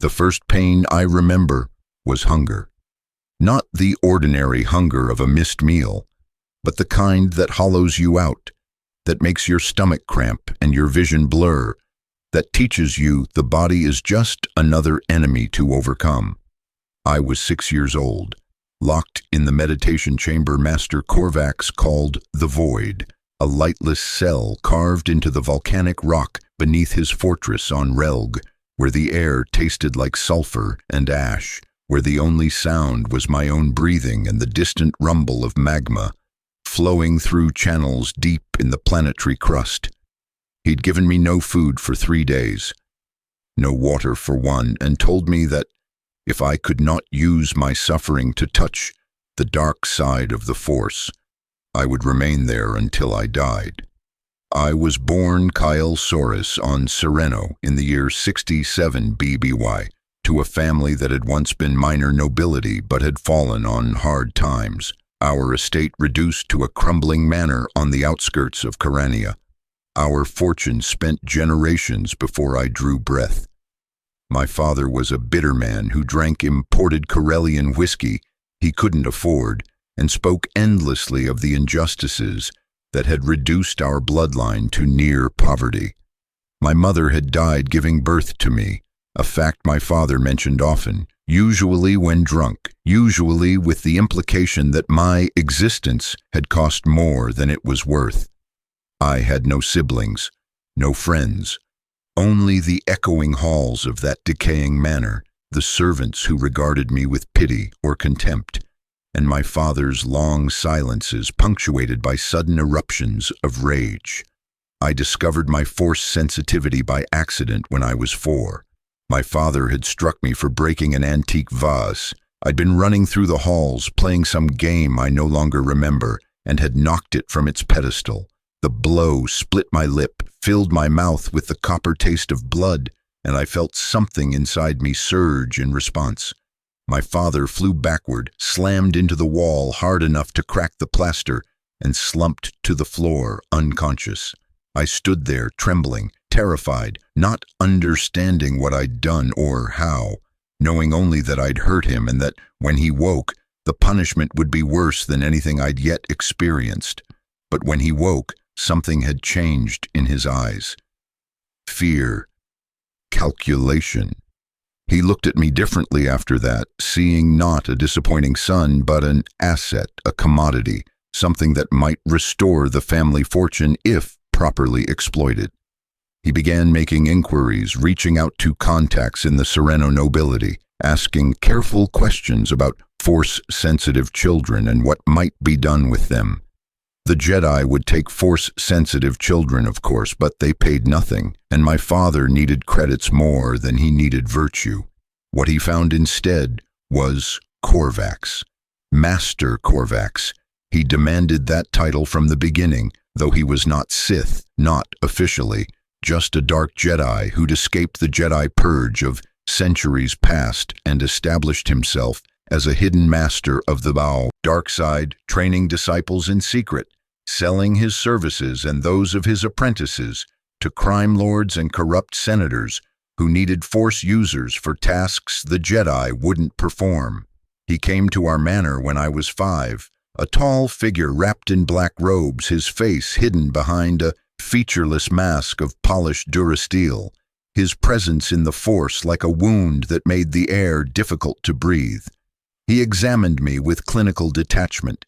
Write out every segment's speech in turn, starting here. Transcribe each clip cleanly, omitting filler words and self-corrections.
The first pain I remember was hunger. Not the ordinary hunger of a missed meal, but the kind that hollows you out, that makes your stomach cramp and your vision blur, that teaches you the body is just another enemy to overcome. I was 6 years old, locked in the meditation chamber Master Korvax called the Void, a lightless cell carved into the volcanic rock beneath his fortress on Relg, where the air tasted like sulfur and ash, where the only sound was my own breathing and the distant rumble of magma flowing through channels deep in the planetary crust. He'd given me no food for 3 days, no water for one, and told me that if I could not use my suffering to touch the dark side of the Force, I would remain there until I died. I was born Kyle Soros on Sereno in the year 67 BBY, to a family that had once been minor nobility but had fallen on hard times, our estate reduced to a crumbling manor on the outskirts of Karania. Our fortune spent generations before I drew breath. My father was a bitter man who drank imported Corellian whiskey he couldn't afford and spoke endlessly of the injustices that had reduced our bloodline to near poverty. My mother had died giving birth to me, a fact my father mentioned often, usually when drunk, usually with the implication that my existence had cost more than it was worth. I had no siblings, no friends, only the echoing halls of that decaying manor, the servants who regarded me with pity or contempt, and my father's long silences punctuated by sudden eruptions of rage. I discovered my Force sensitivity by accident when I was 4. My father had struck me for breaking an antique vase. I'd been running through the halls, playing some game I no longer remember, and had knocked it from its pedestal. The blow split my lip, filled my mouth with the copper taste of blood, and I felt something inside me surge in response. My father flew backward, slammed into the wall hard enough to crack the plaster, and slumped to the floor, unconscious. I stood there, trembling, terrified, not understanding what I'd done or how, knowing only that I'd hurt him and that, when he woke, the punishment would be worse than anything I'd yet experienced. But when he woke, something had changed in his eyes. Fear. Calculation. He looked at me differently after that, seeing not a disappointing son, but an asset, a commodity, something that might restore the family fortune if properly exploited. He began making inquiries, reaching out to contacts in the Sereno nobility, asking careful questions about Force-sensitive children and what might be done with them. The Jedi would take Force-sensitive children, of course, but they paid nothing, and my father needed credits more than he needed virtue. What he found instead was Korvax. Master Korvax. He demanded that title from the beginning, though he was not Sith, not officially, just a dark Jedi who'd escaped the Jedi purge of centuries past and established himself as a hidden master of the Bao dark side, training disciples in secret, selling his services and those of his apprentices to crime lords and corrupt senators who needed Force users for tasks the Jedi wouldn't perform. He came to our manor when I was 5, a tall figure wrapped in black robes, his face hidden behind a featureless mask of polished durasteel, his presence in the Force like a wound that made the air difficult to breathe. He examined me with clinical detachment,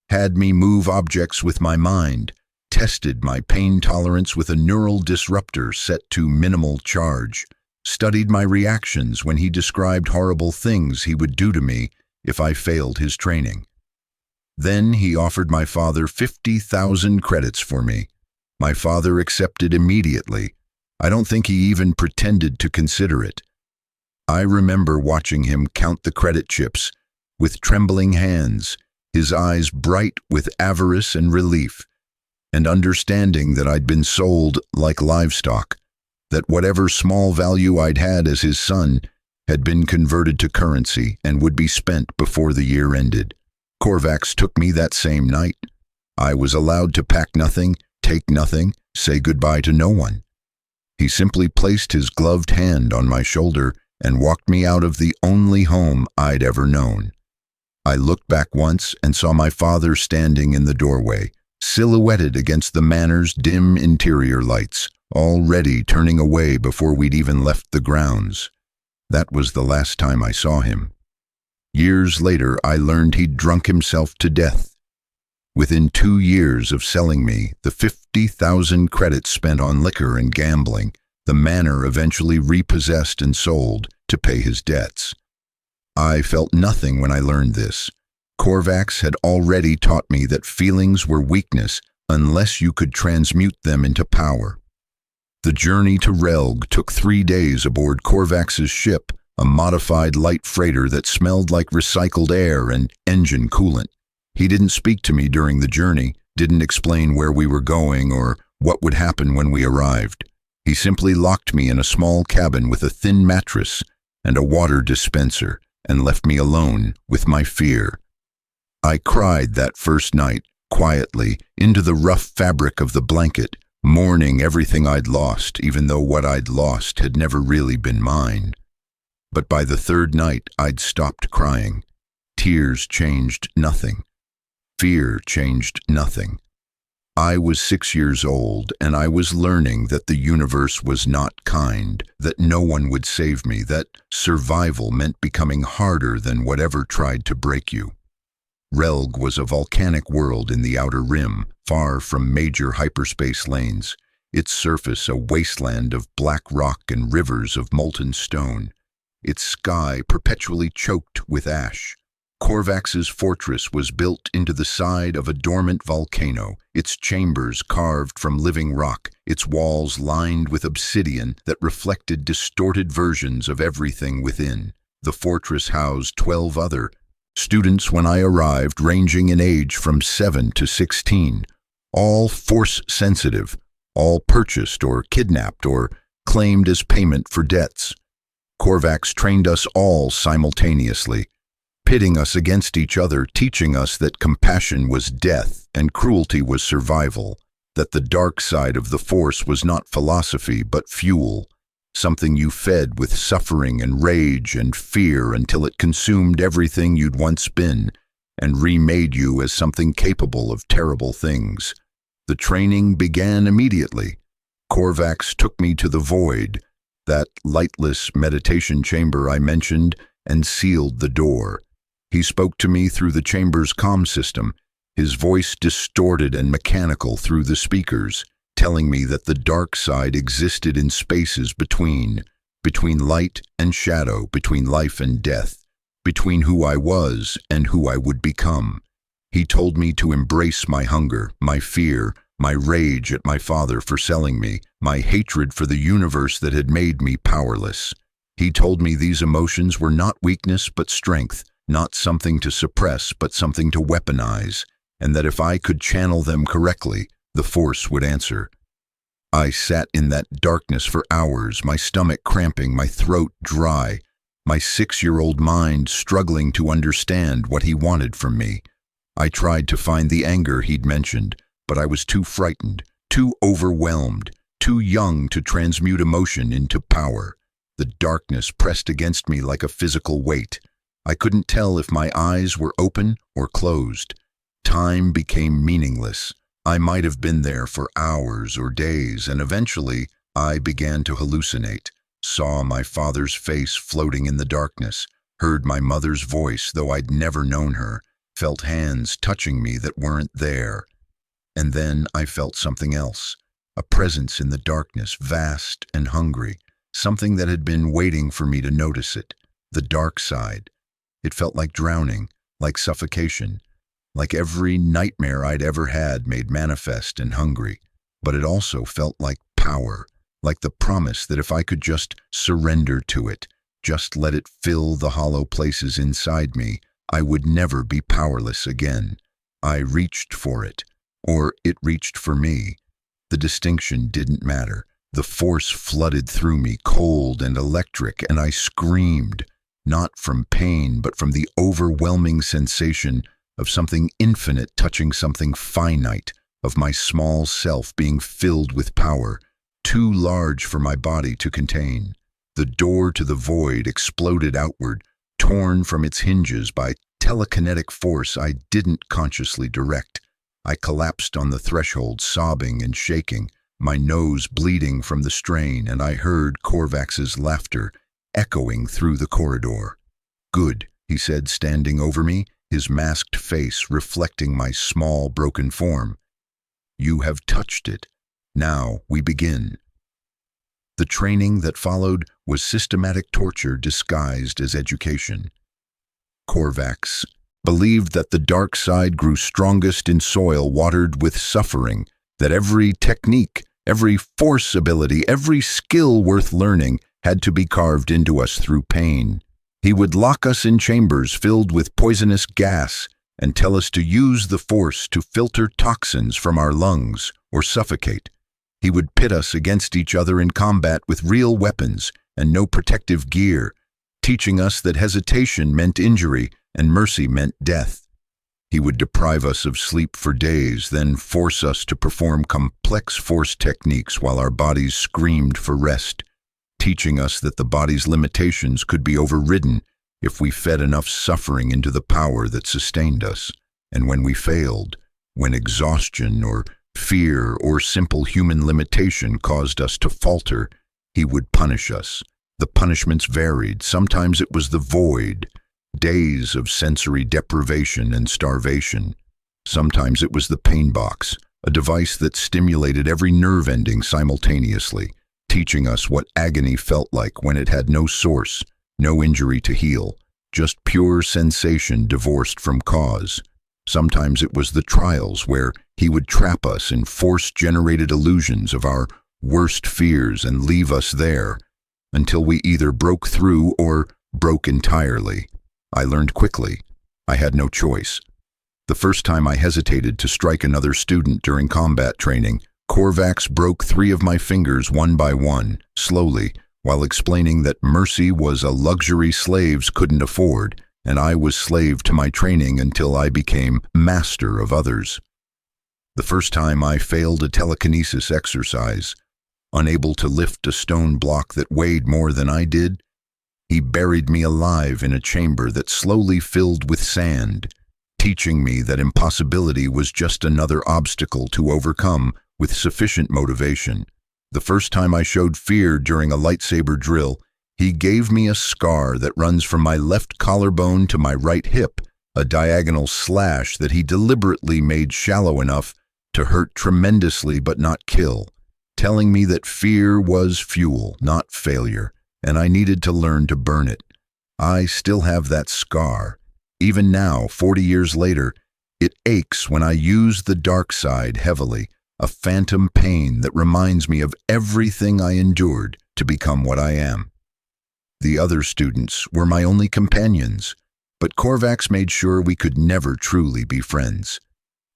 had me move objects with my mind, tested my pain tolerance with a neural disruptor set to minimal charge, studied my reactions when he described horrible things he would do to me if I failed his training. Then he offered my father 50,000 credits for me. My father accepted immediately. I don't think he even pretended to consider it. I remember watching him count the credit chips with trembling hands, his eyes bright with avarice and relief, and understanding that I'd been sold like livestock, that whatever small value I'd had as his son had been converted to currency and would be spent before the year ended. Korvax took me that same night. I was allowed to pack nothing, take nothing, say goodbye to no one. He simply placed his gloved hand on my shoulder and walked me out of the only home I'd ever known. I looked back once and saw my father standing in the doorway, silhouetted against the manor's dim interior lights, already turning away before we'd even left the grounds. That was the last time I saw him. Years later, I learned he'd drunk himself to death. Within 2 years of selling me the 50,000 credits spent on liquor and gambling, the manor eventually repossessed and sold to pay his debts. I felt nothing when I learned this. Korvax had already taught me that feelings were weakness unless you could transmute them into power. The journey to Relg took 3 days aboard Korvax's ship, a modified light freighter that smelled like recycled air and engine coolant. He didn't speak to me during the journey, didn't explain where we were going or what would happen when we arrived. He simply locked me in a small cabin with a thin mattress and a water dispenser and left me alone with my fear. I cried that first night, quietly, into the rough fabric of the blanket, mourning everything I'd lost, even though what I'd lost had never really been mine. But by the third night, I'd stopped crying. Tears changed nothing. Fear changed nothing. I was 6 years old, and I was learning that the universe was not kind, that no one would save me, that survival meant becoming harder than whatever tried to break you. Relg was a volcanic world in the outer rim, far from major hyperspace lanes, its surface a wasteland of black rock and rivers of molten stone, its sky perpetually choked with ash. Korvax's fortress was built into the side of a dormant volcano, its chambers carved from living rock, its walls lined with obsidian that reflected distorted versions of everything within. The fortress housed 12 other students when I arrived, ranging in age from 7 to 16, all force-sensitive, all purchased or kidnapped or claimed as payment for debts. Korvax trained us all simultaneously, pitting us against each other, teaching us that compassion was death and cruelty was survival, that the dark side of the Force was not philosophy but fuel, something you fed with suffering and rage and fear until it consumed everything you'd once been and remade you as something capable of terrible things. The training began immediately. Korvax took me to the void, that lightless meditation chamber I mentioned, and sealed the door. He spoke to me through the chamber's comm system, his voice distorted and mechanical through the speakers, telling me that the dark side existed in spaces between light and shadow, between life and death, between who I was and who I would become. He told me to embrace my hunger, my fear, my rage at my father for selling me, my hatred for the universe that had made me powerless. He told me these emotions were not weakness but strength, not something to suppress but something to weaponize, and that if I could channel them correctly, the Force would answer. I sat in that darkness for hours, my stomach cramping, my throat dry, my 6-year-old mind struggling to understand what he wanted from me. I tried to find the anger he'd mentioned, but I was too frightened, too overwhelmed, too young to transmute emotion into power. The darkness pressed against me like a physical weight. I couldn't tell if my eyes were open or closed. Time became meaningless. I might have been there for hours or days, and eventually I began to hallucinate, saw my father's face floating in the darkness, heard my mother's voice though I'd never known her, felt hands touching me that weren't there. And then I felt something else, a presence in the darkness, vast and hungry, something that had been waiting for me to notice it, the dark side. It felt like drowning, like suffocation, like every nightmare I'd ever had made manifest and hungry. But it also felt like power, like the promise that if I could just surrender to it, just let it fill the hollow places inside me, I would never be powerless again. I reached for it, or it reached for me. The distinction didn't matter. The Force flooded through me, cold and electric, and I screamed. Not from pain, but from the overwhelming sensation of something infinite touching something finite, of my small self being filled with power, too large for my body to contain. The door to the void exploded outward, torn from its hinges by telekinetic force I didn't consciously direct. I collapsed on the threshold, sobbing and shaking, my nose bleeding from the strain, and I heard Korvax's laughter echoing through the corridor. "Good," he said, standing over me, his masked face reflecting my small, broken form. "You have touched it. Now we begin." The training that followed was systematic torture disguised as education. Korvax believed that the dark side grew strongest in soil watered with suffering, that every technique, every force ability, every skill worth learning had to be carved into us through pain. He would lock us in chambers filled with poisonous gas and tell us to use the force to filter toxins from our lungs or suffocate. He would pit us against each other in combat with real weapons and no protective gear, teaching us that hesitation meant injury and mercy meant death. He would deprive us of sleep for days, then force us to perform complex force techniques while our bodies screamed for rest, teaching us that the body's limitations could be overridden if we fed enough suffering into the power that sustained us. And when we failed, when exhaustion or fear or simple human limitation caused us to falter, he would punish us. The punishments varied. Sometimes it was the void, days of sensory deprivation and starvation. Sometimes it was the pain box, a device that stimulated every nerve ending simultaneously, teaching us what agony felt like when it had no source, no injury to heal, just pure sensation divorced from cause. Sometimes it was the trials where he would trap us in force-generated illusions of our worst fears and leave us there until we either broke through or broke entirely. I learned quickly. I had no choice. The first time I hesitated to strike another student during combat training, Korvax broke 3 of my fingers one by one, slowly, while explaining that mercy was a luxury slaves couldn't afford, and I was slave to my training until I became master of others. The first time I failed a telekinesis exercise, unable to lift a stone block that weighed more than I did, he buried me alive in a chamber that slowly filled with sand, teaching me that impossibility was just another obstacle to overcome with sufficient motivation. The first time I showed fear during a lightsaber drill, he gave me a scar that runs from my left collarbone to my right hip, a diagonal slash that he deliberately made shallow enough to hurt tremendously but not kill, telling me that fear was fuel, not failure, and I needed to learn to burn it. I still have that scar. Even now, 40 years later, it aches when I use the dark side heavily, a phantom pain that reminds me of everything I endured to become what I am. The other students were my only companions, but Korvax made sure we could never truly be friends.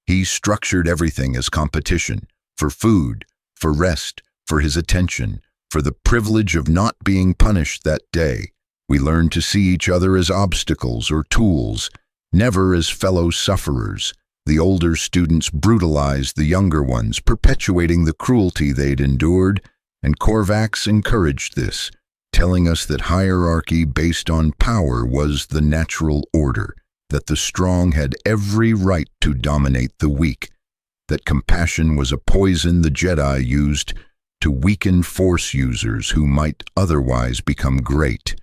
He structured everything as competition, for food, for rest, for his attention, for the privilege of not being punished that day. We learned to see each other as obstacles or tools, never as fellow sufferers. The older students brutalized the younger ones, perpetuating the cruelty they'd endured, and Korvax encouraged this, telling us that hierarchy based on power was the natural order, that the strong had every right to dominate the weak, that compassion was a poison the Jedi used to weaken Force users who might otherwise become great.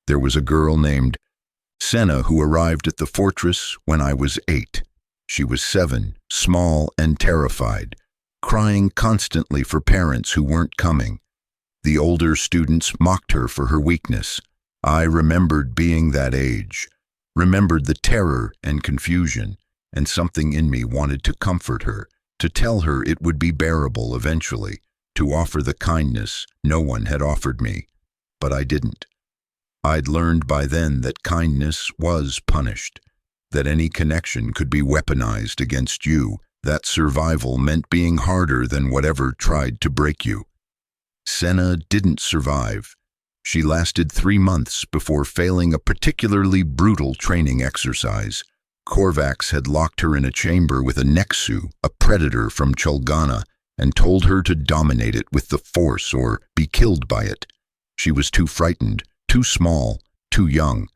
There was a girl named Senna who arrived at the fortress when I was 8. She was 7, small and terrified, crying constantly for parents who weren't coming. The older students mocked her for her weakness. I remembered being that age, remembered the terror and confusion, and something in me wanted to comfort her, to tell her it would be bearable eventually, to offer the kindness no one had offered me. But I didn't. I'd learned by then that kindness was punished, that any connection could be weaponized against you, that survival meant being harder than whatever tried to break you. Senna didn't survive. She lasted 3 months before failing a particularly brutal training exercise. Korvax had locked her in a chamber with a Nexu, a predator from Chulgana, and told her to dominate it with the Force or be killed by it. She was too frightened, too small, too young.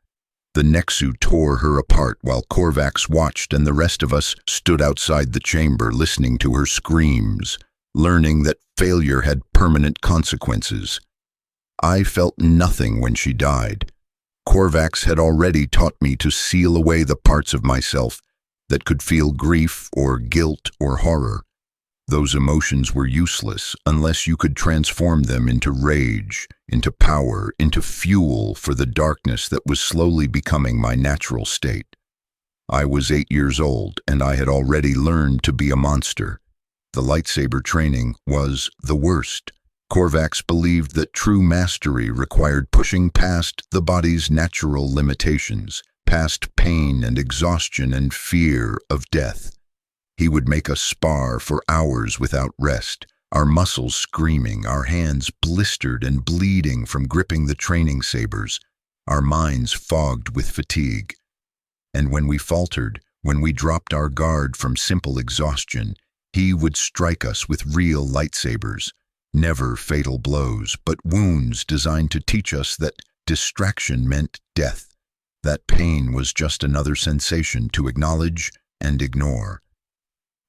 The Nexu tore her apart while Korvax watched, and the rest of us stood outside the chamber listening to her screams, learning that failure had permanent consequences. I felt nothing when she died. Korvax had already taught me to seal away the parts of myself that could feel grief or guilt or horror. Those emotions were useless unless you could transform them into rage, into power, into fuel for the darkness that was slowly becoming my natural state. I was 8 years old, and I had already learned to be a monster. The lightsaber training was the worst. Korvax believed that true mastery required pushing past the body's natural limitations, past pain and exhaustion and fear of death. He would make us spar for hours without rest, our muscles screaming, our hands blistered and bleeding from gripping the training sabers, our minds fogged with fatigue. And when we faltered, when we dropped our guard from simple exhaustion, he would strike us with real lightsabers, never fatal blows, but wounds designed to teach us that distraction meant death, that pain was just another sensation to acknowledge and ignore.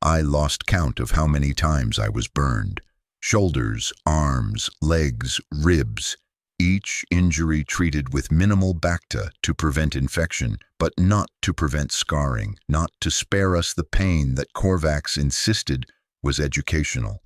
I lost count of how many times I was burned. Shoulders, arms, legs, ribs, each injury treated with minimal bacta to prevent infection, but not to prevent scarring, not to spare us the pain that Korvax insisted was educational.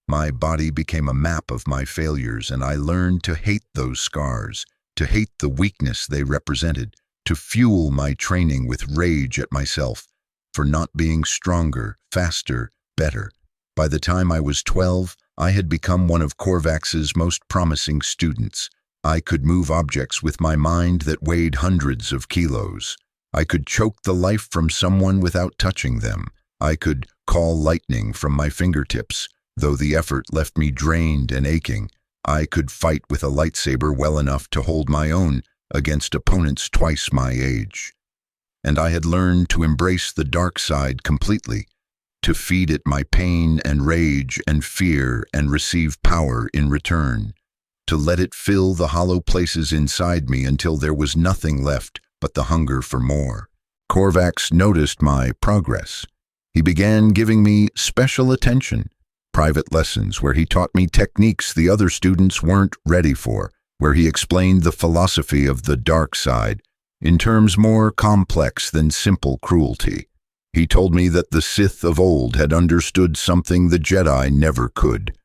My body became a map of my failures, and I learned to hate those scars, to hate the weakness they represented, to fuel my training with rage at myself for not being stronger, faster, better. By the time I was 12, I had become one of Korvax's most promising students. I could move objects with my mind that weighed hundreds of kilos. I could choke the life from someone without touching them. I could call lightning from my fingertips, though the effort left me drained and aching. I could fight with a lightsaber well enough to hold my own against opponents twice my age. And I had learned to embrace the dark side completely, to feed it my pain and rage and fear and receive power in return, to let it fill the hollow places inside me until there was nothing left but the hunger for more. Korvax noticed my progress. He began giving me special attention, private lessons where he taught me techniques the other students weren't ready for, where he explained the philosophy of the dark side in terms more complex than simple cruelty. He told me that the Sith of old had understood something the Jedi never could,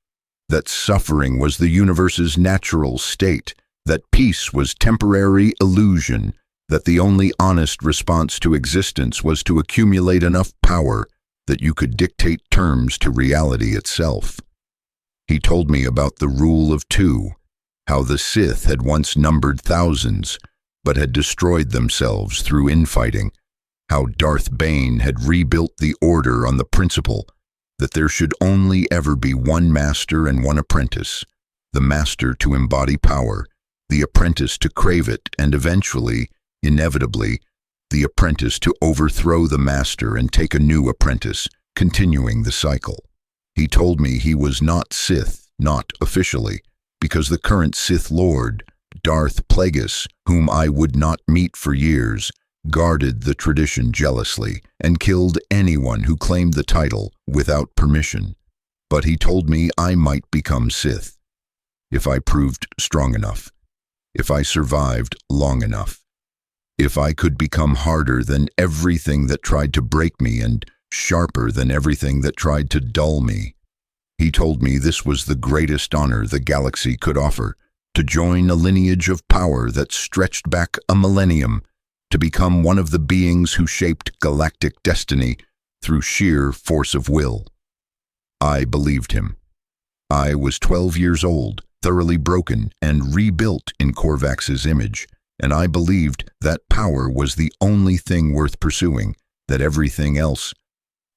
that suffering was the universe's natural state, that peace was temporary illusion, that the only honest response to existence was to accumulate enough power that you could dictate terms to reality itself. He told me about the rule of two, how the Sith had once numbered thousands, but had destroyed themselves through infighting, how Darth Bane had rebuilt the order on the principle that there should only ever be one master and one apprentice, the master to embody power, the apprentice to crave it, and eventually, inevitably, the apprentice to overthrow the master and take a new apprentice, continuing the cycle. He told me he was not Sith, not officially, because the current Sith Lord, Darth Plagueis, whom I would not meet for years, guarded the tradition jealously and killed anyone who claimed the title without permission. But he told me I might become Sith, if I proved strong enough, if I survived long enough, if I could become harder than everything that tried to break me and sharper than everything that tried to dull me. He told me this was the greatest honor the galaxy could offer, to join a lineage of power that stretched back a millennium, to become one of the beings who shaped galactic destiny through sheer force of will. I believed him. I was 12 years old, thoroughly broken and rebuilt in Korvax's image, and I believed that power was the only thing worth pursuing, that everything else,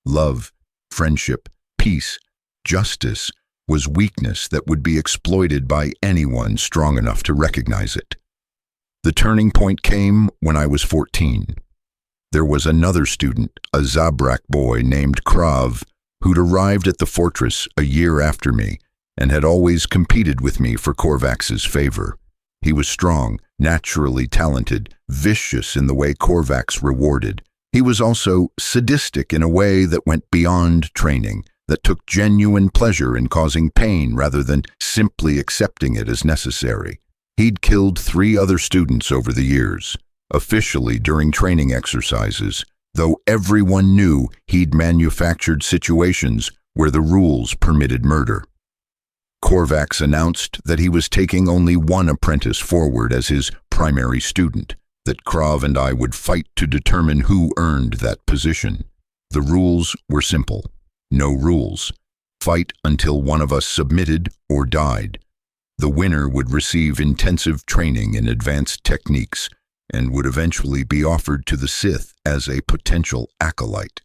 love, friendship, peace, justice, was weakness that would be exploited by anyone strong enough to recognize it. The turning point came when I was 14. There was another student, a Zabrak boy named Krav, who'd arrived at the fortress a year after me, and had always competed with me for Korvax's favor. He was strong, naturally talented, vicious in the way Korvax rewarded. He was also sadistic in a way that went beyond training, that took genuine pleasure in causing pain rather than simply accepting it as necessary. He'd killed 3 other students over the years, officially during training exercises, though everyone knew he'd manufactured situations where the rules permitted murder. Korvax announced that he was taking only one apprentice forward as his primary student, that Krav and I would fight to determine who earned that position. The rules were simple. No rules. Fight until one of us submitted or died. The winner would receive intensive training in advanced techniques and would eventually be offered to the Sith as a potential acolyte.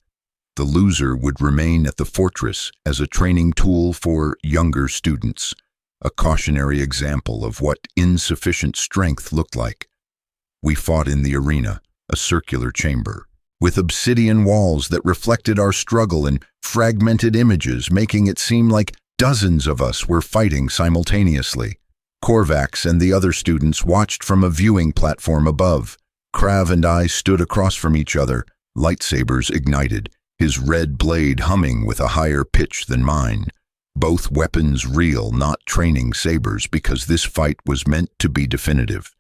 The loser would remain at the fortress as a training tool for younger students, a cautionary example of what insufficient strength looked like. We fought in the arena, a circular chamber, with obsidian walls that reflected our struggle and fragmented images, making it seem like dozens of us were fighting simultaneously. Korvax and the other students watched from a viewing platform above. Krav and I stood across from each other, lightsabers ignited, his red blade humming with a higher pitch than mine. Both weapons real, not training sabers, because this fight was meant to be definitive.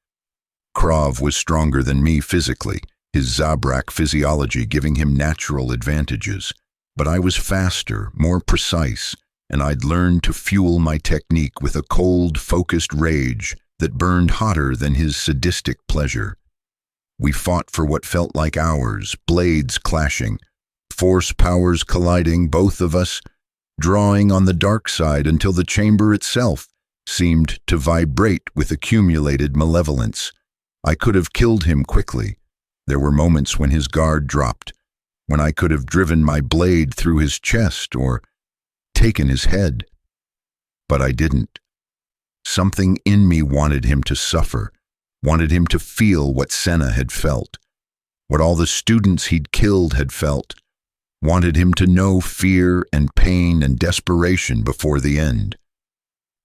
Krav was stronger than me physically, his Zabrak physiology giving him natural advantages. But I was faster, more precise, and I'd learned to fuel my technique with a cold, focused rage that burned hotter than his sadistic pleasure. We fought for what felt like hours, blades clashing, force powers colliding, both of us drawing on the dark side until the chamber itself seemed to vibrate with accumulated malevolence. I could have killed him quickly. There were moments when his guard dropped, when I could have driven my blade through his chest or taken his head. But I didn't. Something in me wanted him to suffer, wanted him to feel what Senna had felt, what all the students he'd killed had felt, wanted him to know fear and pain and desperation before the end.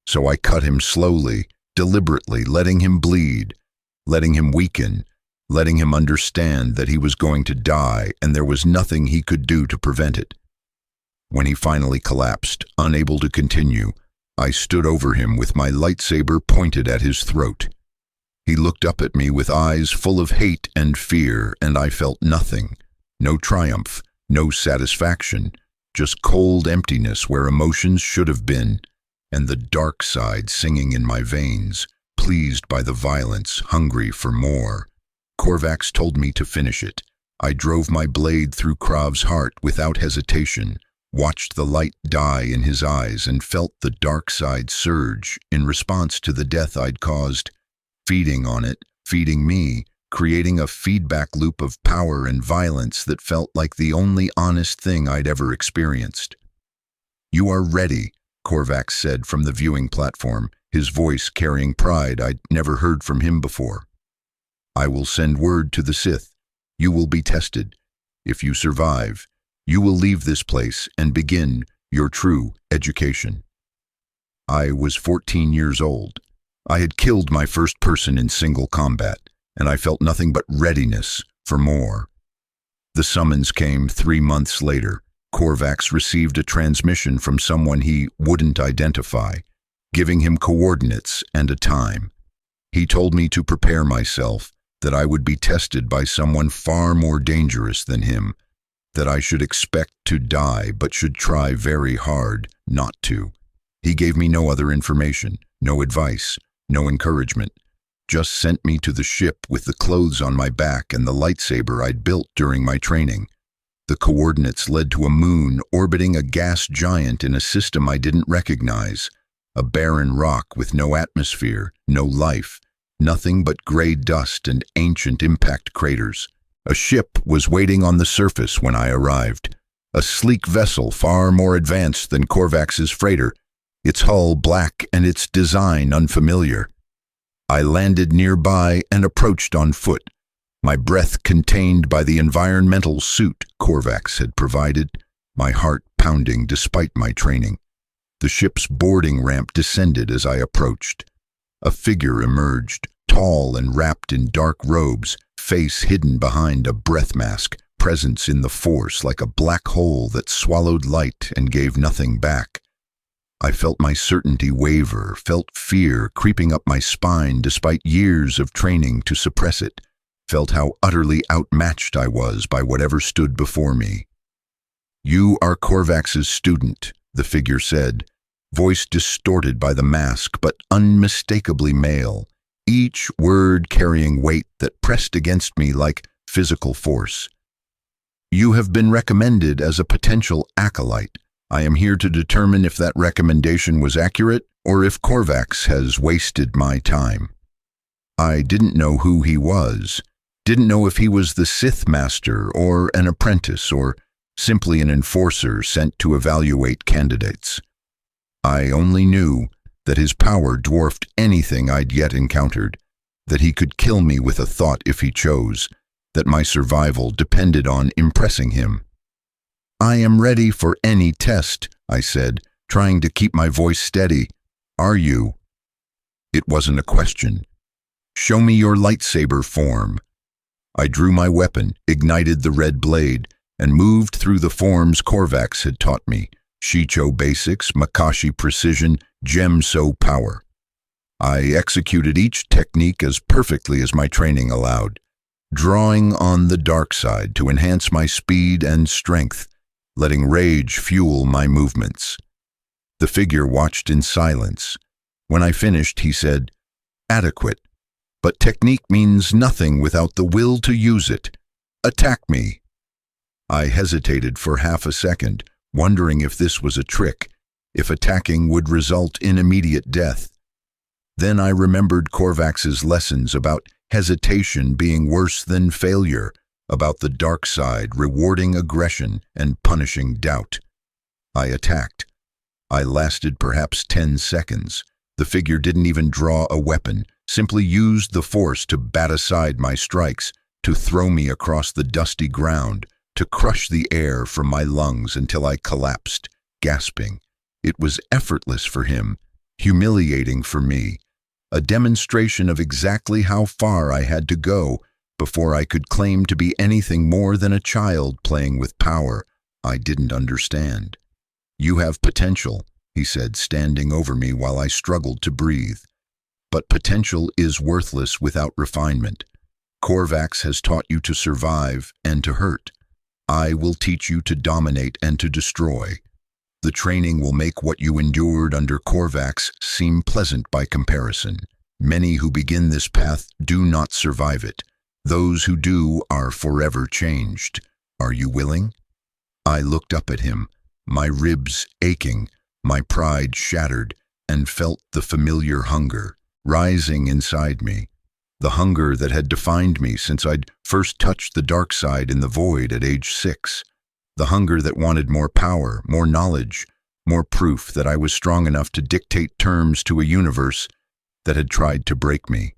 So I cut him slowly, deliberately, letting him bleed, letting him weaken, letting him understand that he was going to die and there was nothing he could do to prevent it. When he finally collapsed, unable to continue, I stood over him with my lightsaber pointed at his throat. He looked up at me with eyes full of hate and fear, and I felt nothing. No triumph, no satisfaction, just cold emptiness where emotions should have been, and the dark side singing in my veins, pleased by the violence, hungry for more. Korvax told me to finish it. I drove my blade through Krav's heart without hesitation, watched the light die in his eyes, and felt the dark side surge in response to the death I'd caused, feeding on it, feeding me, creating a feedback loop of power and violence that felt like the only honest thing I'd ever experienced. "You are ready," Korvax said from the viewing platform, his voice carrying pride I'd never heard from him before. "I will send word to the Sith. You will be tested. If you survive, you will leave this place and begin your true education." I was 14 years old. I had killed my first person in single combat, and I felt nothing but readiness for more. The summons came 3 months later. Korvax received a transmission from someone he wouldn't identify, giving him coordinates and a time. He told me to prepare myself, that I would be tested by someone far more dangerous than him, that I should expect to die but should try very hard not to. He gave me no other information, no advice, no encouragement, just sent me to the ship with the clothes on my back and the lightsaber I'd built during my training. The coordinates led to a moon orbiting a gas giant in a system I didn't recognize, a barren rock with no atmosphere, no life, nothing but gray dust and ancient impact craters. A ship was waiting on the surface when I arrived, a sleek vessel far more advanced than Korvax's freighter, its hull black and its design unfamiliar. I landed nearby and approached on foot, my breath contained by the environmental suit Korvax had provided, my heart pounding despite my training. The ship's boarding ramp descended as I approached. A figure emerged, tall and wrapped in dark robes, face hidden behind a breath mask, presence in the Force like a black hole that swallowed light and gave nothing back. I felt my certainty waver, felt fear creeping up my spine despite years of training to suppress it, felt how utterly outmatched I was by whatever stood before me. "You are Korvax's student," the figure said, voice distorted by the mask but unmistakably male, each word carrying weight that pressed against me like physical force. "You have been recommended as a potential acolyte. I am here to determine if that recommendation was accurate or if Korvax has wasted my time." I didn't know who he was, didn't know if he was the Sith master or an apprentice or simply an enforcer sent to evaluate candidates. I only knew that his power dwarfed anything I'd yet encountered, that he could kill me with a thought if he chose, that my survival depended on impressing him. "I am ready for any test," I said, trying to keep my voice steady. "Are you?" It wasn't a question. "Show me your lightsaber form." I drew my weapon, ignited the red blade, and moved through the forms Korvax had taught me. Shicho basics, Makashi precision, Gemso power. I executed each technique as perfectly as my training allowed, drawing on the dark side to enhance my speed and strength, letting rage fuel my movements. The figure watched in silence. When I finished, he said, "Adequate, but technique means nothing without the will to use it. Attack me." I hesitated for half a second, wondering if this was a trick, if attacking would result in immediate death. Then I remembered Korvax's lessons about hesitation being worse than failure, about the dark side rewarding aggression and punishing doubt. I attacked. I lasted perhaps 10 seconds. The figure didn't even draw a weapon, simply used the Force to bat aside my strikes, to throw me across the dusty ground, to crush the air from my lungs until I collapsed, gasping. It was effortless for him, humiliating for me, a demonstration of exactly how far I had to go before I could claim to be anything more than a child playing with power I didn't understand. "You have potential," he said, standing over me while I struggled to breathe. "But potential is worthless without refinement. Korvax has taught you to survive and to hurt. I will teach you to dominate and to destroy. The training will make what you endured under Korvax seem pleasant by comparison. Many who begin this path do not survive it. Those who do are forever changed. Are you willing?" I looked up at him, my ribs aching, my pride shattered, and felt the familiar hunger rising inside me. The hunger that had defined me since I'd first touched the dark side in the void at age 6. The hunger that wanted more power, more knowledge, more proof that I was strong enough to dictate terms to a universe that had tried to break me.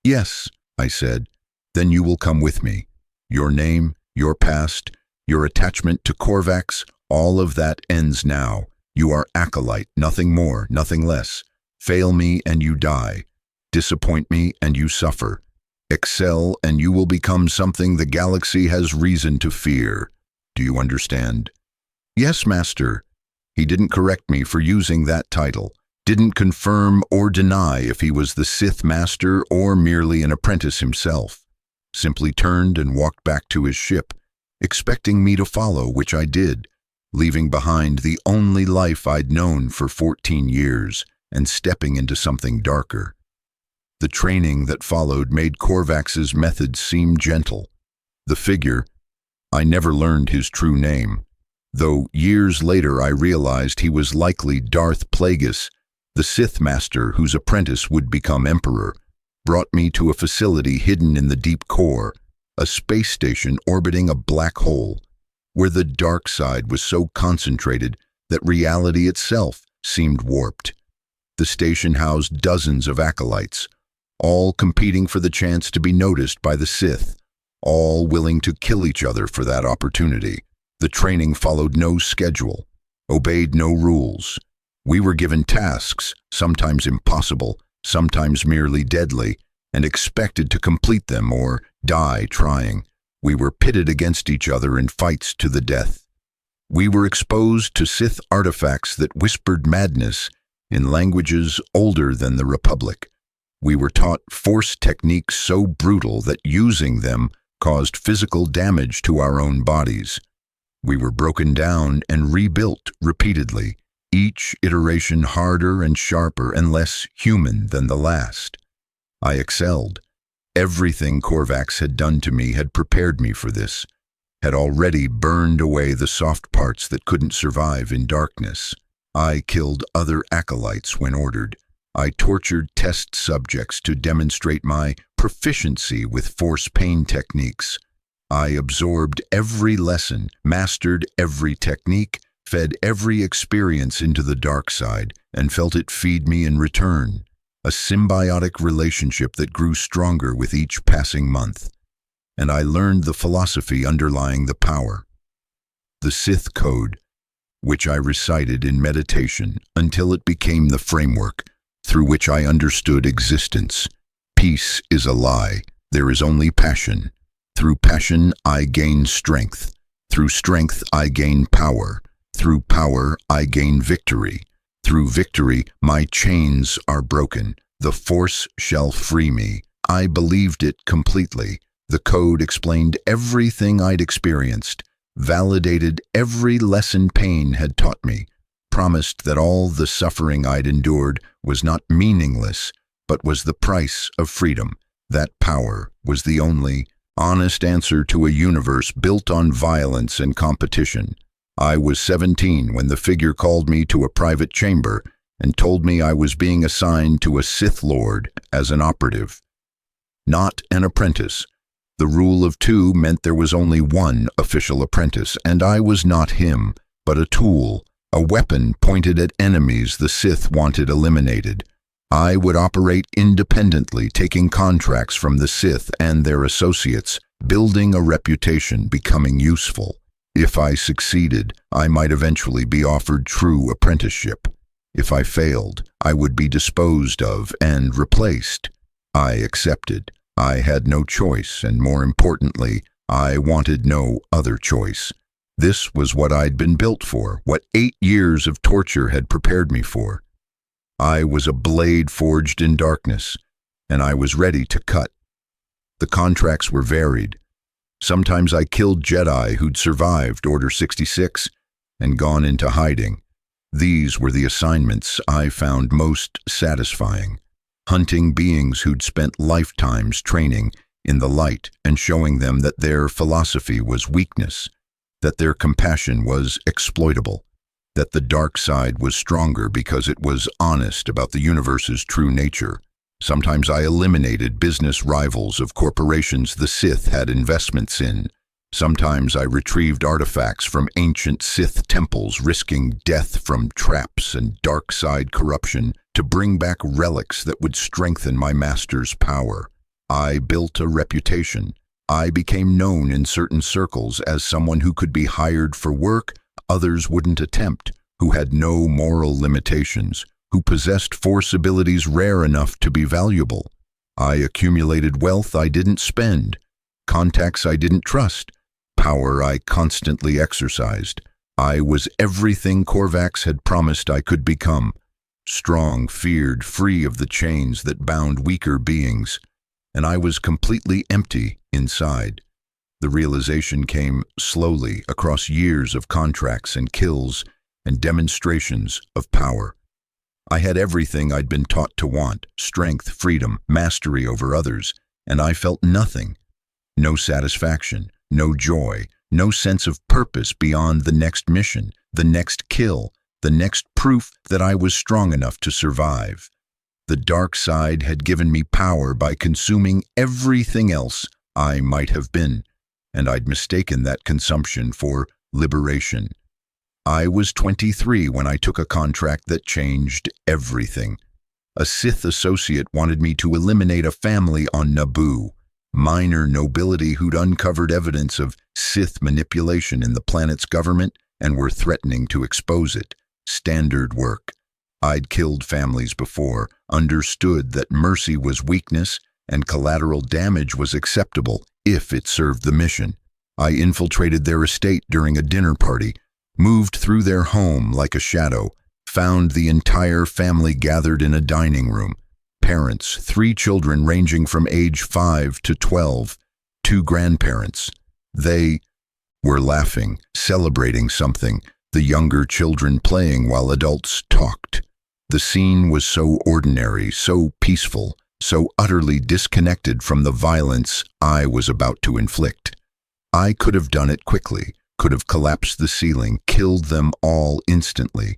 "Yes," I said, "then you will come with me. Your name, your past, your attachment to Korvax, all of that ends now. You are acolyte, nothing more, nothing less. Fail me and you die. Disappoint me and you suffer. Excel and you will become something the galaxy has reason to fear. Do you understand?" "Yes, Master." He didn't correct me for using that title, didn't confirm or deny if he was the Sith Master or merely an apprentice himself, simply turned and walked back to his ship, expecting me to follow, which I did, leaving behind the only life I'd known for 14 years and stepping into something darker. The training that followed made Korvax's methods seem gentle. The figure, I never learned his true name, though years later I realized he was likely Darth Plagueis, the Sith Master whose apprentice would become Emperor, brought me to a facility hidden in the deep core, a space station orbiting a black hole, where the dark side was so concentrated that reality itself seemed warped. The station housed dozens of acolytes, all competing for the chance to be noticed by the Sith, all willing to kill each other for that opportunity. The training followed no schedule, obeyed no rules. We were given tasks, sometimes impossible, sometimes merely deadly, and expected to complete them or die trying. We were pitted against each other in fights to the death. We were exposed to Sith artifacts that whispered madness in languages older than the Republic. We were taught Force techniques so brutal that using them caused physical damage to our own bodies. We were broken down and rebuilt repeatedly, each iteration harder and sharper and less human than the last. I excelled. Everything Korvax had done to me had prepared me for this, had already burned away the soft parts that couldn't survive in darkness. I killed other acolytes when ordered. I tortured test subjects to demonstrate my proficiency with Force pain techniques. I absorbed every lesson, mastered every technique, fed every experience into the dark side, and felt it feed me in return. A symbiotic relationship that grew stronger with each passing month. And I learned the philosophy underlying the power. The Sith Code, which I recited in meditation until it became the framework through which I understood existence. Peace is a lie. There is only passion. Through passion, I gain strength. Through strength, I gain power. Through power, I gain victory. Through victory, my chains are broken. The Force shall free me. I believed it completely. The code explained everything I'd experienced, validated every lesson pain had taught me, promised that all the suffering I'd endured was not meaningless, but was the price of freedom. That power was the only honest answer to a universe built on violence and competition. I was 17 when the figure called me to a private chamber and told me I was being assigned to a Sith Lord as an operative. Not an apprentice. The rule of two meant there was only one official apprentice, and I was not him, but a tool, a weapon pointed at enemies the Sith wanted eliminated. I would operate independently, taking contracts from the Sith and their associates, building a reputation, becoming useful. If I succeeded, I might eventually be offered true apprenticeship. If I failed, I would be disposed of and replaced. I accepted. I had no choice, and more importantly, I wanted no other choice. This was what I'd been built for, what 8 years of torture had prepared me for. I was a blade forged in darkness, and I was ready to cut. The contracts were varied. Sometimes I killed Jedi who'd survived Order 66 and gone into hiding. These were the assignments I found most satisfying. Hunting beings who'd spent lifetimes training in the light and showing them that their philosophy was weakness, that their compassion was exploitable, that the dark side was stronger because it was honest about the universe's true nature. Sometimes I eliminated business rivals of corporations the Sith had investments in. Sometimes I retrieved artifacts from ancient Sith temples, risking death from traps and dark side corruption to bring back relics that would strengthen my master's power. I built a reputation. I became known in certain circles as someone who could be hired for work others wouldn't attempt, who had no moral limitations, who possessed Force abilities rare enough to be valuable. I accumulated wealth I didn't spend, contacts I didn't trust, power I constantly exercised. I was everything Korvax had promised I could become. Strong, feared, free of the chains that bound weaker beings. And I was completely empty inside. The realization came slowly across years of contracts and kills and demonstrations of power. I had everything I'd been taught to want: strength, freedom, mastery over others, and I felt nothing. No satisfaction, no joy, no sense of purpose beyond the next mission, the next kill, the next proof that I was strong enough to survive. The dark side had given me power by consuming everything else I might have been, and I'd mistaken that consumption for liberation. I was 23 when I took a contract that changed everything. A Sith associate wanted me to eliminate a family on Naboo, minor nobility who'd uncovered evidence of Sith manipulation in the planet's government and were threatening to expose it. Standard work. I'd killed families before, understood that mercy was weakness and collateral damage was acceptable if it served the mission. I infiltrated their estate during a dinner party, moved through their home like a shadow, found the entire family gathered in a dining room. Parents, 3 children ranging from age 5 to 12, 2 grandparents. They were laughing, celebrating something, the younger children playing while adults talked. The scene was so ordinary, so peaceful, so utterly disconnected from the violence I was about to inflict. I could have done it quickly, could have collapsed the ceiling, killed them all instantly,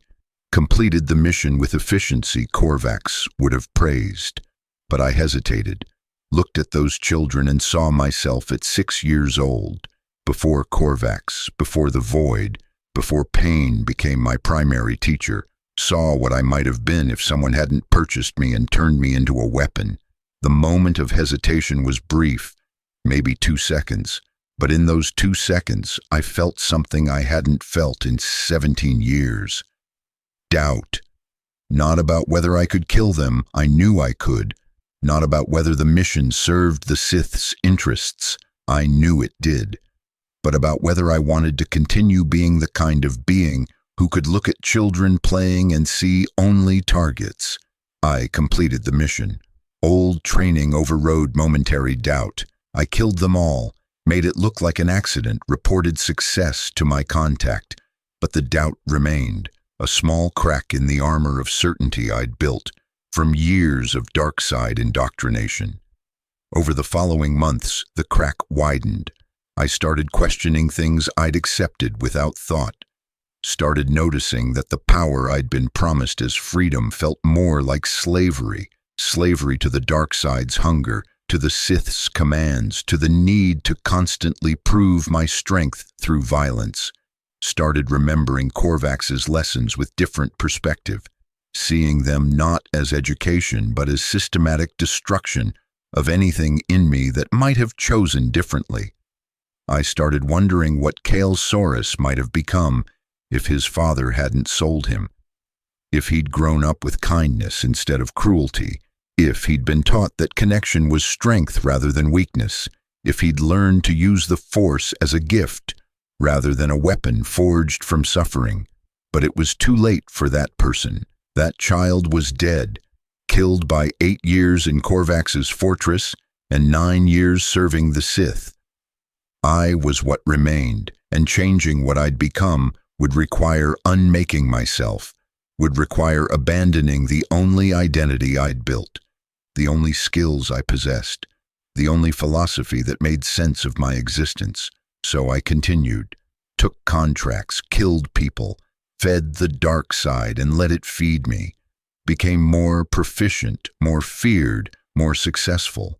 completed the mission with efficiency Korvax would have praised. But I hesitated, looked at those children and saw myself at 6 years old, before Korvax, before the void, before pain became my primary teacher, saw what I might have been if someone hadn't purchased me and turned me into a weapon. The moment of hesitation was brief, maybe 2 seconds, but in those 2 seconds I felt something I hadn't felt in 17 years. Doubt. Not about whether I could kill them, I knew I could. Not about whether the mission served the Sith's interests, I knew it did. But about whether I wanted to continue being the kind of being who could look at children playing and see only targets. I completed the mission. Old training overrode momentary doubt. I killed them all, made it look like an accident, reported success to my contact. But the doubt remained, a small crack in the armor of certainty I'd built from years of dark side indoctrination. Over the following months, the crack widened. I started questioning things I'd accepted without thought. Started noticing that the power I'd been promised as freedom felt more like slavery to the dark side's hunger, to the Sith's commands, to the need to constantly prove my strength through violence. Started remembering Korvax's lessons with different perspective, seeing them not as education but as systematic destruction of anything in me that might have chosen differently. I started wondering what Kale Saurus might have become if his father hadn't sold him, if he'd grown up with kindness instead of cruelty, if he'd been taught that connection was strength rather than weakness, if he'd learned to use the Force as a gift rather than a weapon forged from suffering. But it was too late for that person. That child was dead, killed by 8 years in Korvax's fortress and 9 years serving the Sith. I was what remained, and changing what I'd become would require unmaking myself, would require abandoning the only identity I'd built, the only skills I possessed, the only philosophy that made sense of my existence. So I continued, took contracts, killed people, fed the dark side and let it feed me, became more proficient, more feared, more successful.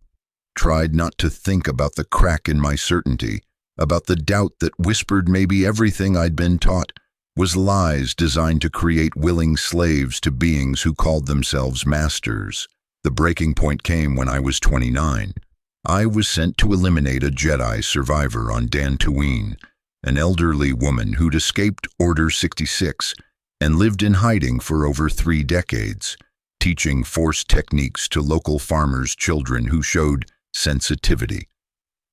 Tried not to think about the crack in my certainty, about the doubt that whispered maybe everything I'd been taught was lies designed to create willing slaves to beings who called themselves masters. The breaking point came when I was 29. I was sent to eliminate a Jedi survivor on Dantooine, an elderly woman who'd escaped Order 66 and lived in hiding for over 3 decades, teaching Force techniques to local farmers' children who showed sensitivity.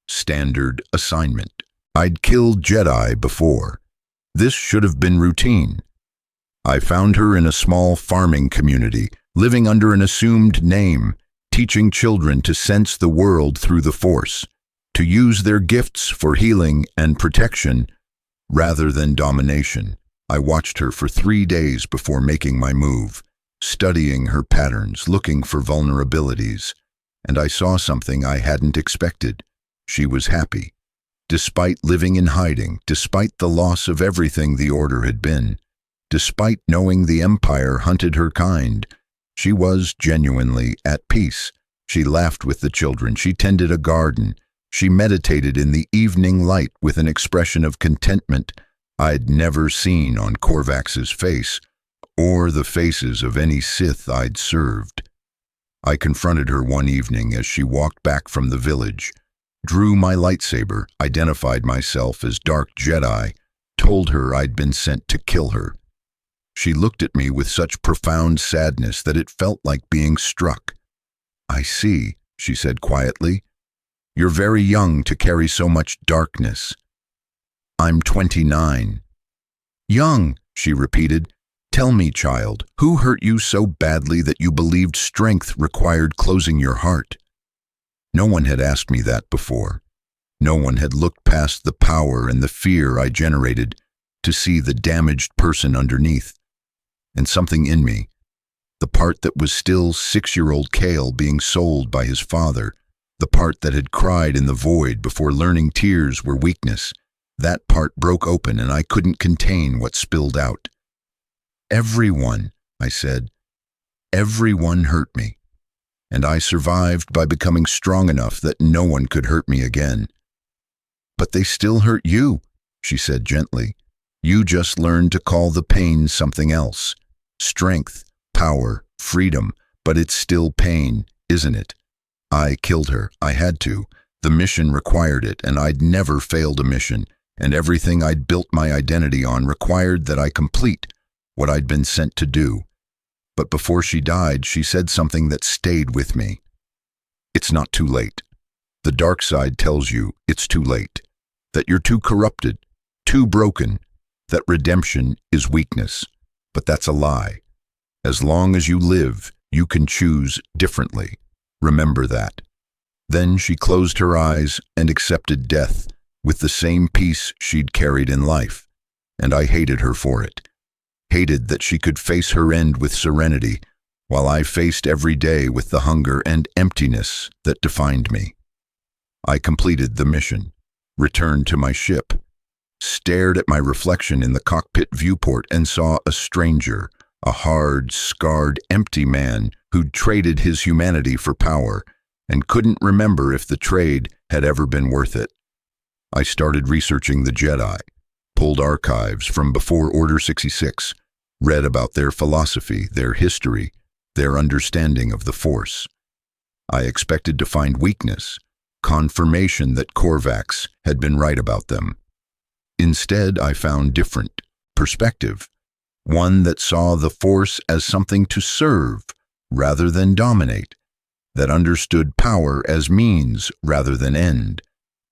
Standard assignment. I'd killed Jedi before. This should have been routine. I found her in a small farming community, living under an assumed name, teaching children to sense the world through the Force, to use their gifts for healing and protection rather than domination. I watched her for 3 days before making my move, studying her patterns, looking for vulnerabilities, and I saw something I hadn't expected. She was happy. Despite living in hiding, despite the loss of everything the Order had been, despite knowing the Empire hunted her kind, she was genuinely at peace. She laughed with the children, she tended a garden, she meditated in the evening light with an expression of contentment I'd never seen on Korvax's face, or the faces of any Sith I'd served. I confronted her one evening as she walked back from the village, drew my lightsaber, identified myself as Dark Jedi, told her I'd been sent to kill her. She looked at me with such profound sadness that it felt like being struck. "I see," she said quietly. "You're very young to carry so much darkness." "I'm 29. "Young," she repeated. "Tell me, child, who hurt you so badly that you believed strength required closing your heart?" No one had asked me that before. No one had looked past the power and the fear I generated to see the damaged person underneath. And something in me, the part that was still 6-year-old Cale being sold by his father, the part that had cried in the void before learning tears were weakness, that part broke open and I couldn't contain what spilled out. "Everyone," I said, "everyone hurt me. And I survived by becoming strong enough that no one could hurt me again." "But they still hurt you," she said gently. "You just learned to call the pain something else. Strength, power, freedom, but it's still pain, isn't it?" I killed her. I had to. The mission required it, and I'd never failed a mission, and everything I'd built my identity on required that I complete what I'd been sent to do. But before she died, she said something that stayed with me. "It's not too late. The dark side tells you it's too late, that you're too corrupted, too broken, that redemption is weakness. But that's a lie. As long as you live, you can choose differently. Remember that." Then she closed her eyes and accepted death with the same peace she'd carried in life, and I hated her for it. Hated that she could face her end with serenity, while I faced every day with the hunger and emptiness that defined me. I completed the mission, returned to my ship, stared at my reflection in the cockpit viewport and saw a stranger, a hard, scarred, empty man who'd traded his humanity for power and couldn't remember if the trade had ever been worth it. I started researching the Jedi, pulled archives from before Order 66, read about their philosophy, their history, their understanding of the Force. I expected to find weakness, confirmation that Korvax had been right about them. Instead, I found different perspective, one that saw the Force as something to serve rather than dominate, that understood power as means rather than end,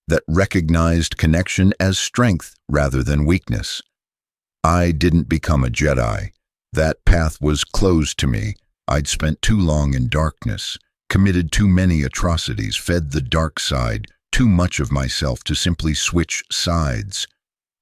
that recognized connection as strength rather than weakness. I didn't become a Jedi. That path was closed to me. I'd spent too long in darkness, committed too many atrocities, fed the dark side, too much of myself to simply switch sides.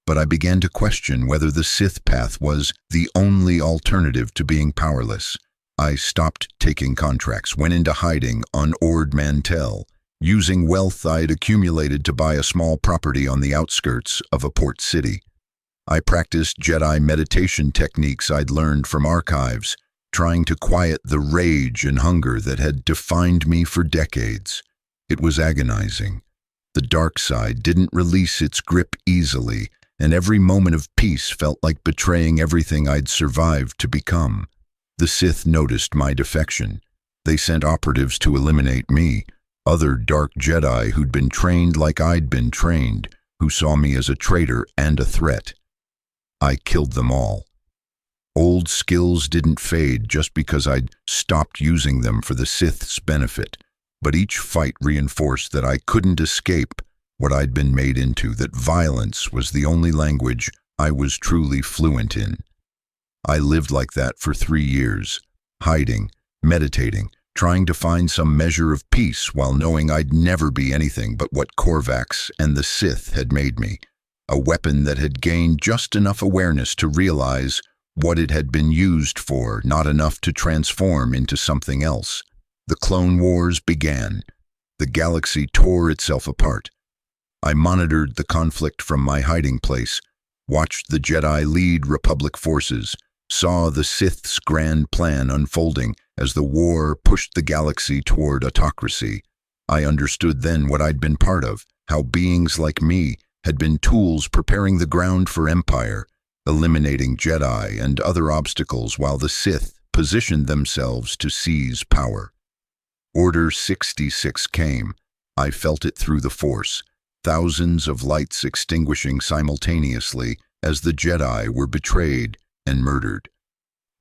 But I began to question whether the Sith path was the only alternative to being powerless. I stopped taking contracts, went into hiding on Ord Mantell, using wealth I'd accumulated to buy a small property on the outskirts of a port city. I practiced Jedi meditation techniques I'd learned from archives, trying to quiet the rage and hunger that had defined me for decades. It was agonizing. The dark side didn't release its grip easily, and every moment of peace felt like betraying everything I'd survived to become. The Sith noticed my defection. They sent operatives to eliminate me, other dark Jedi who'd been trained like I'd been trained, who saw me as a traitor and a threat. I killed them all. Old skills didn't fade just because I'd stopped using them for the Sith's benefit, but each fight reinforced that I couldn't escape what I'd been made into, that violence was the only language I was truly fluent in. I lived like that for 3 years, hiding, meditating, trying to find some measure of peace while knowing I'd never be anything but what Korvax and the Sith had made me, a weapon that had gained just enough awareness to realize what it had been used for, not enough to transform into something else. The Clone Wars began. The galaxy tore itself apart. I monitored the conflict from my hiding place, watched the Jedi lead Republic forces, saw the Sith's grand plan unfolding as the war pushed the galaxy toward autocracy. I understood then what I'd been part of, how beings like me had been tools preparing the ground for empire, eliminating Jedi and other obstacles while the Sith positioned themselves to seize power. Order 66 came. I felt it through the Force, thousands of lights extinguishing simultaneously as the Jedi were betrayed and murdered.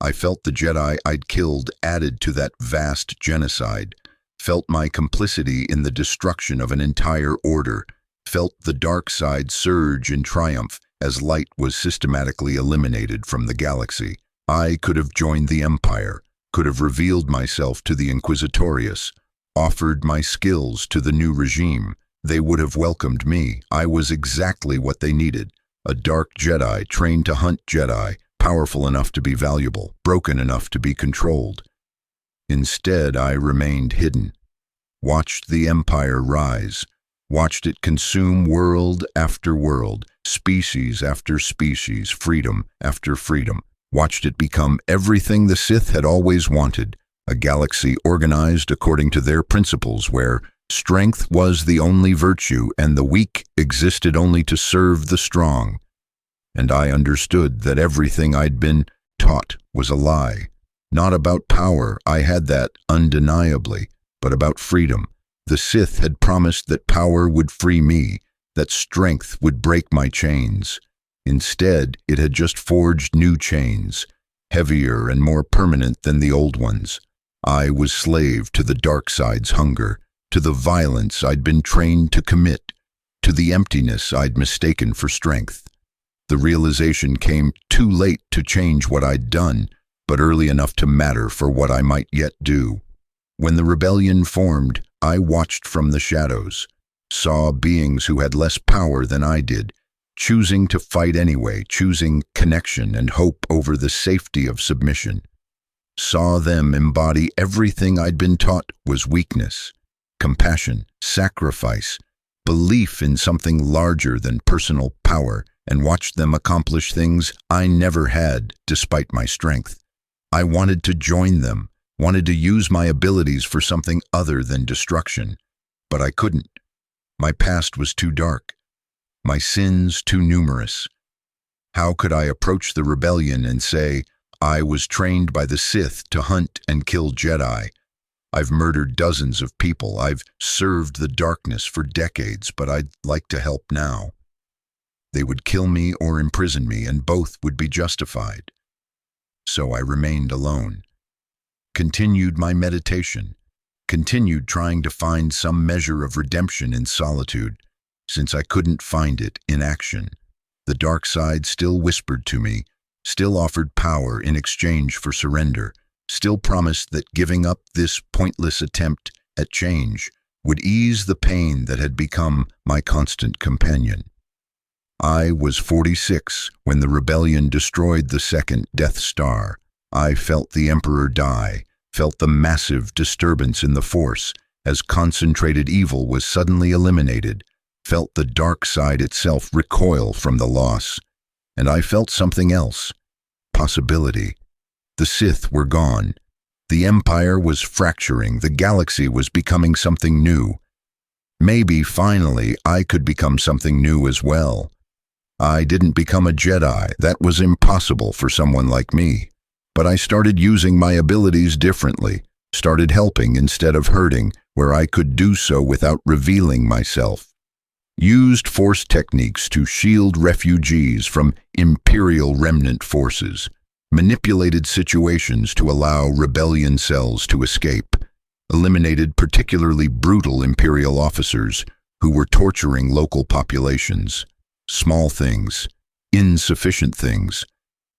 I felt the Jedi I'd killed added to that vast genocide, felt my complicity in the destruction of an entire order, felt the dark side surge in triumph as light was systematically eliminated from the galaxy. I could have joined the Empire, could have revealed myself to the Inquisitorius, offered my skills to the new regime. They would have welcomed me. I was exactly what they needed. A dark Jedi trained to hunt Jedi, powerful enough to be valuable, broken enough to be controlled. Instead, I remained hidden, watched the Empire rise, watched it consume world after world, species after species, freedom after freedom, watched it become everything the Sith had always wanted, a galaxy organized according to their principles where strength was the only virtue and the weak existed only to serve the strong. And I understood that everything I'd been taught was a lie. Not about power, I had that undeniably, but about freedom. The Sith had promised that power would free me, that strength would break my chains. Instead, it had just forged new chains, heavier and more permanent than the old ones. I was slave to the dark side's hunger, to the violence I'd been trained to commit, to the emptiness I'd mistaken for strength. The realization came too late to change what I'd done, but early enough to matter for what I might yet do. When the rebellion formed, I watched from the shadows, saw beings who had less power than I did, choosing to fight anyway, choosing connection and hope over the safety of submission. Saw them embody everything I'd been taught was weakness, compassion, sacrifice, belief in something larger than personal power, and watched them accomplish things I never had despite my strength. I wanted to join them, wanted to use my abilities for something other than destruction, but I couldn't. My past was too dark, my sins too numerous. How could I approach the rebellion and say, I was trained by the Sith to hunt and kill Jedi? I've murdered dozens of people, I've served the darkness for decades, but I'd like to help now. They would kill me or imprison me, and both would be justified. So I remained alone, continued my meditation, continued trying to find some measure of redemption in solitude, since I couldn't find it in action. The dark side still whispered to me, still offered power in exchange for surrender, still promised that giving up this pointless attempt at change would ease the pain that had become my constant companion. I was 46 when the rebellion destroyed the second Death Star. I felt the Emperor die, felt the massive disturbance in the Force as concentrated evil was suddenly eliminated, felt the dark side itself recoil from the loss. And I felt something else, possibility. The Sith were gone. The Empire was fracturing. The galaxy was becoming something new. Maybe, finally, I could become something new as well. I didn't become a Jedi. That was impossible for someone like me. But I started using my abilities differently, started helping instead of hurting, where I could do so without revealing myself. Used Force techniques to shield refugees from Imperial remnant forces, manipulated situations to allow rebellion cells to escape, eliminated particularly brutal Imperial officers who were torturing local populations. Small things, insufficient things,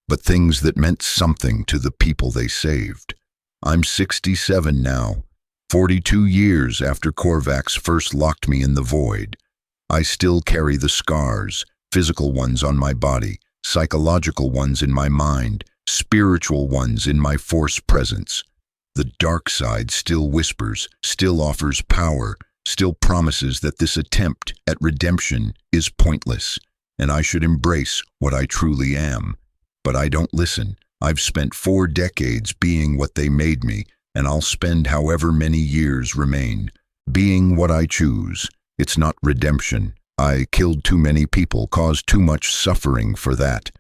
but things that meant something to the people they saved. I'm 67 now, 42 years after Korvax first locked me in the void. I still carry the scars, physical ones on my body, psychological ones in my mind, spiritual ones in my Force presence. The dark side still whispers, still offers power, still promises that this attempt at redemption is pointless, and I should embrace what I truly am. But I don't listen. I've spent 4 decades being what they made me, and I'll spend however many years remain, being what I choose. It's not redemption. I killed too many people, caused too much suffering for that.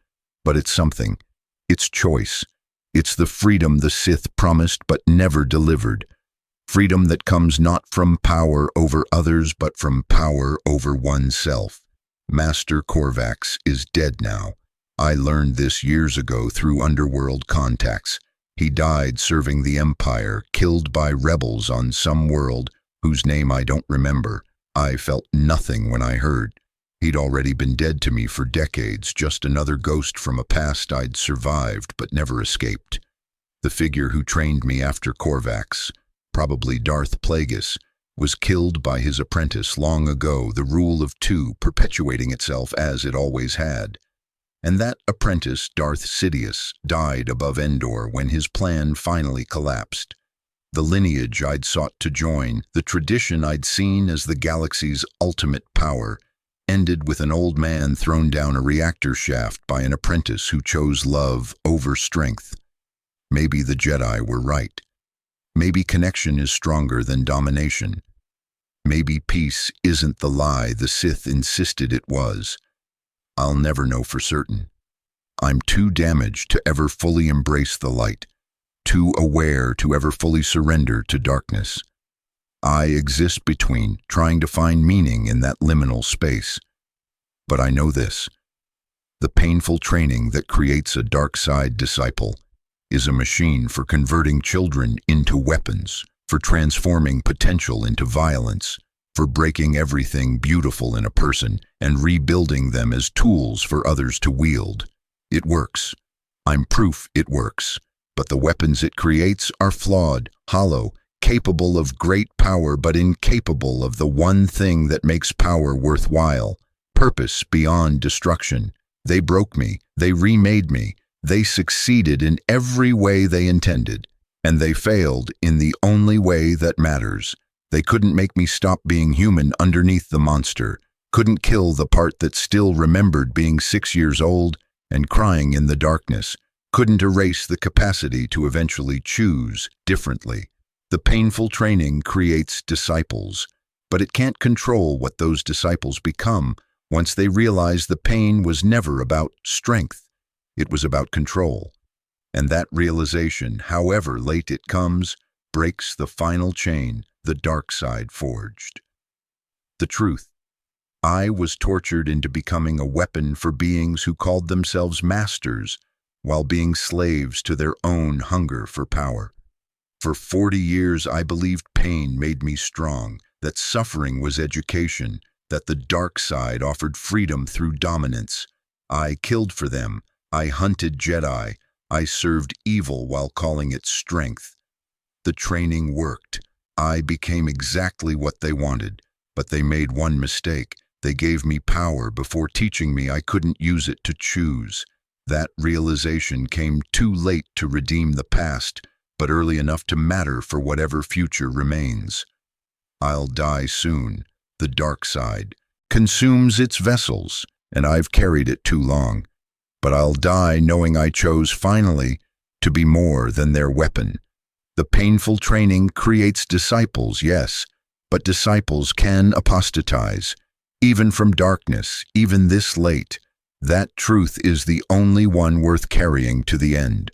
But it's something. It's choice. It's the freedom the Sith promised but never delivered. Freedom that comes not from power over others but from power over oneself. Master Korvax is dead now, I learned this years ago through underworld contacts. He died serving the Empire, killed by rebels on some world whose name I don't remember. I felt nothing when I heard. He'd already been dead to me for decades, just another ghost from a past I'd survived but never escaped. The figure who trained me after Corvax, probably Darth Plagueis, was killed by his apprentice long ago, the rule of two perpetuating itself as it always had. And that apprentice, Darth Sidious, died above Endor when his plan finally collapsed. The lineage I'd sought to join, the tradition I'd seen as the galaxy's ultimate power, ended with an old man thrown down a reactor shaft by an apprentice who chose love over strength. Maybe the Jedi were right. Maybe connection is stronger than domination. Maybe peace isn't the lie the Sith insisted it was. I'll never know for certain. I'm too damaged to ever fully embrace the light, too aware to ever fully surrender to darkness. I exist between, trying to find meaning in that liminal space. But I know this: the painful training that creates a dark side disciple is a machine for converting children into weapons, for transforming potential into violence, for breaking everything beautiful in a person and rebuilding them as tools for others to wield. It works. I'm proof it works. But the weapons it creates are flawed, hollow, capable of great power but incapable of the one thing that makes power worthwhile: purpose beyond destruction. They broke me. They remade me. They succeeded in every way they intended. And they failed in the only way that matters. They couldn't make me stop being human underneath the monster, couldn't kill the part that still remembered being 6 years old and crying in the darkness, couldn't erase the capacity to eventually choose differently. The painful training creates disciples, but it can't control what those disciples become once they realize the pain was never about strength. It was about control. And that realization, however late it comes, breaks the final chain the dark side forged. The truth: I was tortured into becoming a weapon for beings who called themselves masters while being slaves to their own hunger for power. For 40 years I believed pain made me strong, that suffering was education, that the dark side offered freedom through dominance. I killed for them. I hunted Jedi. I served evil while calling it strength. The training worked. I became exactly what they wanted, but they made one mistake. They gave me power before teaching me I couldn't use it to choose. That realization came too late to redeem the past, but early enough to matter for whatever future remains. I'll die soon. The dark side consumes its vessels, and I've carried it too long. But I'll die knowing I chose finally to be more than their weapon. The painful training creates disciples, yes, but disciples can apostatize, even from darkness, even this late. That truth is the only one worth carrying to the end.